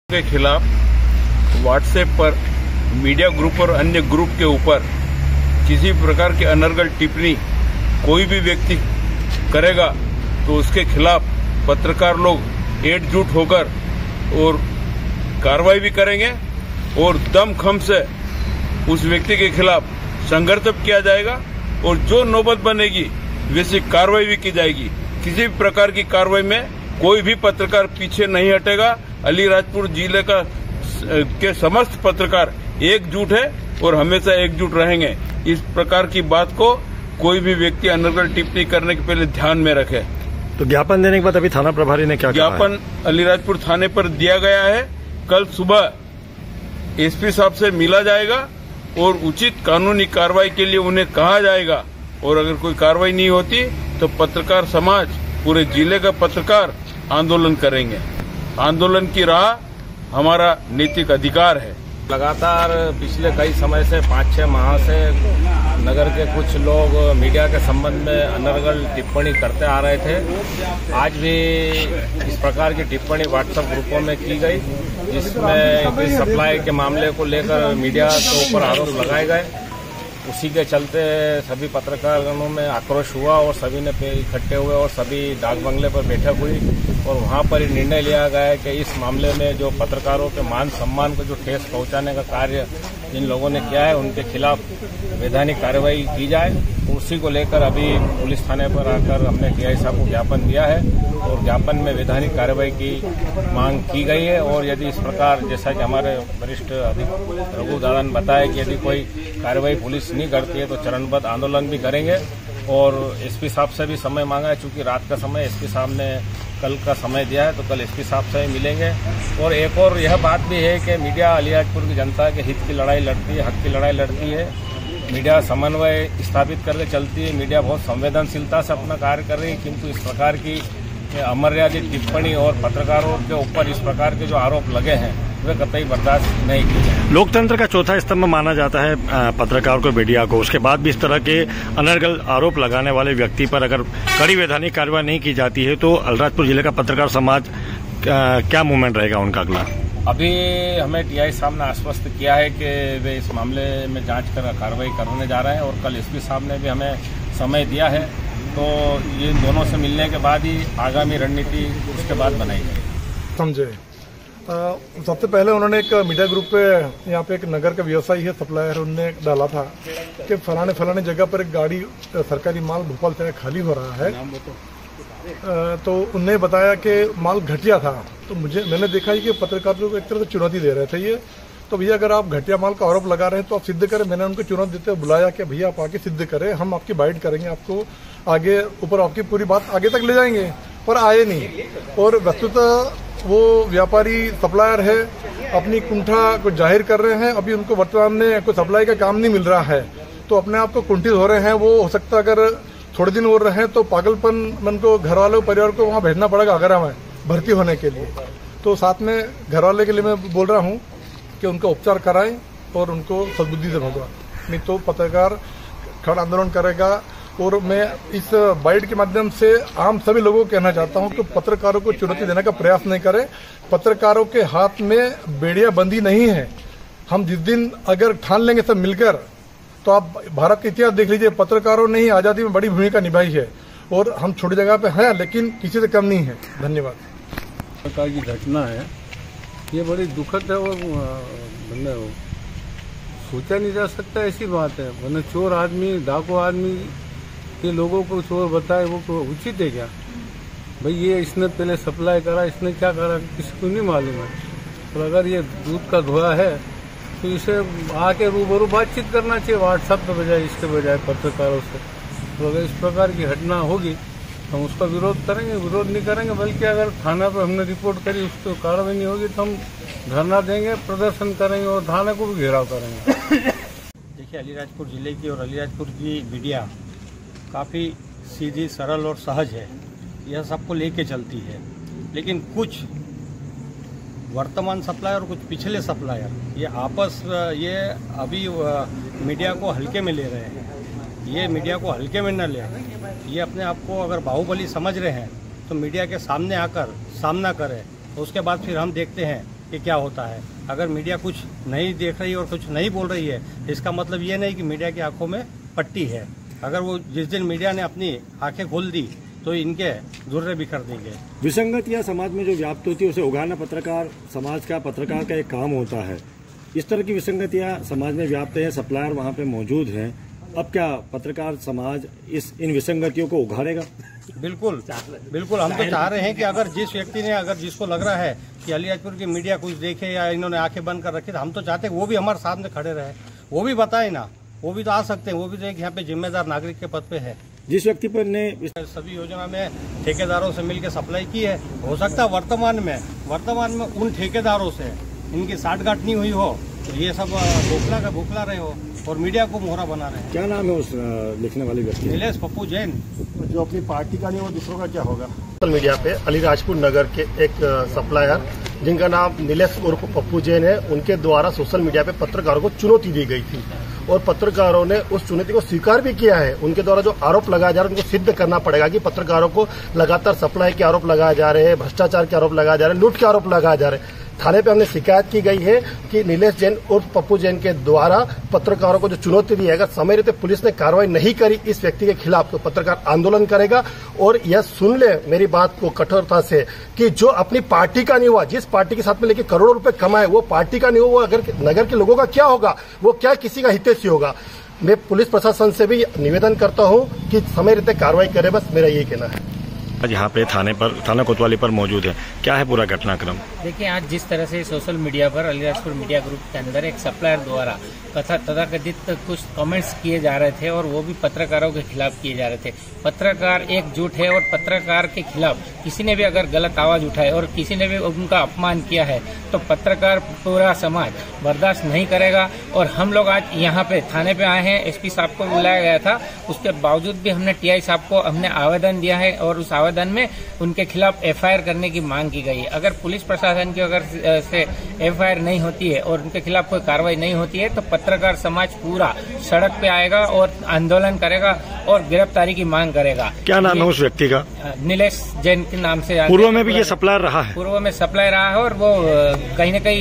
के खिलाफ व्हाट्सएप पर मीडिया ग्रुप और अन्य ग्रुप के ऊपर किसी प्रकार की अनर्गल टिप्पणी कोई भी व्यक्ति करेगा तो उसके खिलाफ पत्रकार लोग एकजुट होकर और कार्रवाई भी करेंगे और दमखम से उस व्यक्ति के खिलाफ संघर्ष किया जाएगा और जो नौबत बनेगी वैसी कार्रवाई भी की जाएगी। किसी भी प्रकार की कार्रवाई में कोई भी पत्रकार पीछे नहीं हटेगा। अलीराजपुर जिले के समस्त पत्रकार एकजुट है और हमेशा एकजुट रहेंगे। इस प्रकार की बात को कोई भी व्यक्ति अनर्गल टिप्पणी करने के पहले ध्यान में रखे। तो ज्ञापन देने के बाद अभी थाना प्रभारी ने क्या कहा? ज्ञापन अलीराजपुर थाने पर दिया गया है। कल सुबह एसपी साहब से मिला जाएगा और उचित कानूनी कार्रवाई के लिए उन्हें कहा जाएगा और अगर कोई कार्रवाई नहीं होती तो पत्रकार समाज, पूरे जिले का पत्रकार आंदोलन करेंगे। आंदोलन की राह हमारा नैतिक अधिकार है। लगातार पिछले कई समय से 5-6 माह से नगर के कुछ लोग मीडिया के संबंध में अनर्गल टिप्पणी करते आ रहे थे। आज भी इस प्रकार की टिप्पणी व्हाट्सएप ग्रुपों में की गई, जिसमें सप्लाई के मामले को लेकर मीडिया के ऊपर आरोप लगाए गए। उसी के चलते सभी पत्रकारों में आक्रोश हुआ और सभी ने इकट्ठे हुए और सभी डाक बंगले पर बैठक हुई और वहां पर निर्णय लिया गया है कि इस मामले में जो पत्रकारों के मान सम्मान को जो ठेस पहुंचाने का कार्य जिन लोगों ने किया है उनके खिलाफ वैधानिक कार्रवाई की जाए। उसी को लेकर अभी पुलिस थाने पर आकर हमने टीआई साहब को ज्ञापन दिया है और ज्ञापन में वैधानिक कार्रवाई की मांग की गई है। और यदि इस प्रकार जैसा कि हमारे वरिष्ठ रघु दादा ने बताया कि यदि कोई कार्रवाई पुलिस नहीं करती है तो चरणबद्ध आंदोलन भी करेंगे। और एसपी साहब से भी समय मांगा है, चूंकि रात का समय एसपी साहब ने कल का समय दिया है तो कल एसपी साहब से ही मिलेंगे। और एक और यह बात भी है कि मीडिया अलीराजपुर की जनता के हित की लड़ाई लड़ती है, हक की लड़ाई लड़ती है। मीडिया समन्वय स्थापित करके चलती है। मीडिया बहुत संवेदनशीलता से अपना कार्य कर रही है, किंतु इस प्रकार की अमर्यादित टिप्पणी और पत्रकारों के ऊपर इस प्रकार के जो आरोप लगे हैं वे कतई बर्दाश्त नहीं किए जाए। लोकतंत्र का चौथा स्तंभ माना जाता है पत्रकार को, मीडिया को। उसके बाद भी इस तरह के अनर्गल आरोप लगाने वाले व्यक्ति पर अगर कड़ी वैधानिक कार्रवाई नहीं की जाती है तो अलीराजपुर जिले का पत्रकार समाज क्या मूवमेंट रहेगा उनका अगला? अभी हमें टीआई साहब ने आश्वस्त किया है कि वे इस मामले में जांच कर कार्रवाई करने जा रहे हैं और कल एसपी साहब ने भी हमें समय दिया है। तो ये दोनों से मिलने के बाद ही आगामी रणनीति उसके बाद बनाई जाएगी। समझे। सबसे पहले उन्होंने एक मीडिया ग्रुप पे यहाँ पे एक नगर का व्यवसायी है सप्लायर, उनने डाला था कि फलाने जगह पर एक गाड़ी सरकारी माल भोपाल से खाली हो रहा है। तो उनने बताया कि माल घटिया था। तो मैंने देखा कि पत्रकारों को एक तरह से चुनौती दे रहे थे ये। तो भैया अगर आप घटिया माल का आरोप लगा रहे हैं तो आप सिद्ध करें। मैंने उनको चुनौती देते हुए बुलाया कि भैया आप आके सिद्ध करें, हम आपकी बाइट करेंगे, आपको आगे ऊपर आपकी पूरी बात आगे तक ले जाएंगे। पर आए नहीं। और वस्तुतः वो व्यापारी सप्लायर है, अपनी कुंठा को जाहिर कर रहे हैं। अभी उनको वर्तमान में कोई सप्लाई का काम नहीं मिल रहा है तो अपने आप को कुंठित हो रहे हैं। वो हो सकता है अगर थोड़े दिन और रहे तो पागलपन मन को घर वालों परिवार को वहाँ भेजना पड़ेगा आगरा में भर्ती होने के लिए। तो साथ में घर वाले के लिए मैं बोल रहा हूँ कि उनका उपचार कराएं और उनको सद्बुद्धि से भगवा, नहीं तो पत्रकार खड़ा आंदोलन करेगा। और मैं इस बाइट के माध्यम से आम सभी लोगों को कहना चाहता हूं कि पत्रकारों को चुनौती देने का प्रयास नहीं करें। पत्रकारों के हाथ में बेड़िया बंदी नहीं है। हम जिस दिन अगर ठान लेंगे सब मिलकर तो आप भारत का इतिहास देख लीजिए, पत्रकारों ने ही आजादी में बड़ी भूमिका निभाई है और हम छोटी जगह पे हैं लेकिन किसी से कम नहीं है। धन्यवाद। प्रकार की घटना है, ये बड़ी दुखद है और सोचा नहीं जा सकता ऐसी बात है। वरना चोर आदमी, डाकू आदमी के लोगों को चोर बताए वो उचित है क्या? भाई ये इसने पहले सप्लाई करा, इसने क्या करा किसी को नहीं मालूम है। तो अगर ये दूध का धोया है तो इसे आके रूबरू बातचीत करना चाहिए व्हाट्सएप के बजाय, इसके बजाय पत्रकारों से। तो अगर इस प्रकार की घटना होगी हम उसका विरोध करेंगे, विरोध नहीं करेंगे बल्कि अगर थाना पर हमने रिपोर्ट करी उस पर कार्रवाई नहीं होगी तो हम धरना देंगे, प्रदर्शन करेंगे और थाने को भी घेराव करेंगे। देखिए, अलीराजपुर जिले की और अलीराजपुर की मीडिया काफ़ी सीधी, सरल और सहज है। यह सबको लेके चलती है। लेकिन कुछ वर्तमान सप्लायर और कुछ पिछले सप्लायर ये अभी मीडिया को हल्के में ले रहे हैं। ये मीडिया को हल्के में न ले, ये अपने आप को अगर बाहुबली समझ रहे हैं तो मीडिया के सामने आकर सामना करें। तो उसके बाद फिर हम देखते हैं कि क्या होता है। अगर मीडिया कुछ नहीं देख रही और कुछ नहीं बोल रही है, इसका मतलब ये नहीं कि मीडिया की आंखों में पट्टी है। अगर वो जिस दिन मीडिया ने अपनी आंखें खोल दी तो इनके दुर्रे बिखर देंगे। विसंगतियां समाज में जो व्याप्त होती है उसे उगाना पत्रकार समाज का पत्रकार का एक काम होता है। इस तरह की विसंगतियां समाज में व्याप्त है, सप्लायर वहां पे मौजूद हैं। अब क्या पत्रकार समाज इन विसंगतियों को उघाड़ेगा? बिल्कुल बिल्कुल, हम तो चाह रहे हैं कि अगर जिस व्यक्ति ने जिसको लग रहा है कि अलीराजपुर की मीडिया कुछ देखे या इन्होंने आंखें बंद कर रखी, तो हम तो चाहते हैं वो भी हमारे सामने खड़े रहे, वो भी बताए ना, वो भी तो आ सकते हैं, वो भी तो एक यहाँ पे जिम्मेदार नागरिक के पद पे है। जिस व्यक्ति पर ने सभी योजना में ठेकेदारों से मिलकर सप्लाई की है, हो सकता है वर्तमान में उन ठेकेदारों से इनकी साठगांठ नहीं हुई हो तो ये सब बौखला रहे हो और मीडिया को मोहरा बना रहे हैं। क्या नाम है उस लिखने वाले व्यक्ति? नीलेश पप्पू जैन। जो अपनी पार्टी का नहीं वो दूसरों का क्या होगा? सोशल मीडिया पे अलीराजपुर नगर के एक सप्लायर जिनका नाम नीलेश उर्फ पप्पू जैन है, उनके द्वारा सोशल मीडिया पे पत्रकारों को चुनौती दी गई थी और पत्रकारों ने उस चुनौती को स्वीकार भी किया है। उनके द्वारा जो आरोप लगाया जा रहा है उनको सिद्ध करना पड़ेगा कि पत्रकारों को लगातार सप्लाई के आरोप लगाए जा रहे हैं, भ्रष्टाचार के आरोप लगाए जा रहे हैं, लूट के आरोप लगाए जा रहे हैं। थाने पे हमने शिकायत की गई है कि नीलेश जैन उर्फ पप्पू जैन के द्वारा पत्रकारों को जो चुनौती दी है, अगर समय रहते पुलिस ने कार्रवाई नहीं करी इस व्यक्ति के खिलाफ तो पत्रकार आंदोलन करेगा। और यह सुन ले मेरी बात को कठोरता से कि जो अपनी पार्टी का नहीं हुआ, जिस पार्टी के साथ में लेके करोड़ों रुपए कमाए, वो पार्टी का नहीं हुआ, अगर नगर के लोगों का क्या होगा, वो क्या किसी का हितैषी होगा। मैं पुलिस प्रशासन से भी निवेदन करता हूं कि समय रहते कार्रवाई करे, बस मेरा यही कहना है। आज यहाँ पे थाना कोतवाली पर मौजूद है, क्या है पूरा घटनाक्रम? देखिए, आज जिस तरह से सोशल मीडिया पर अलीराजपुर मीडिया ग्रुप के अंदर एक सप्लायर द्वारा तथाकथित कुछ कमेंट्स किए जा रहे थे और वो भी पत्रकारों के खिलाफ किए जा रहे थे। पत्रकार एकजुट है और पत्रकार के खिलाफ किसी ने भी अगर गलत आवाज उठाए और किसी ने भी उनका अपमान किया है तो पत्रकार पूरा समाज बर्दाश्त नहीं करेगा। और हम लोग आज यहाँ पे थाने पे आए हैं, एसपी साहब को बुलाया गया था, उसके बावजूद भी हमने टीआई साहब को हमने आवेदन दिया है और उस आवेदन में उनके खिलाफ एफआईआर करने की मांग की गई है। अगर पुलिस प्रशासन की अगर से एफआईआर नहीं होती है और उनके खिलाफ कोई कार्रवाई नहीं होती है तो पत्रकार समाज पूरा सड़क पे आएगा और आंदोलन करेगा और गिरफ्तारी की मांग करेगा। क्या नाम है उस व्यक्ति का? नीलेश जैन के नाम से। पूर्व में भी ये सप्लायर रहा है? पूर्व में सप्लायर रहा है और वो कहीं न कहीं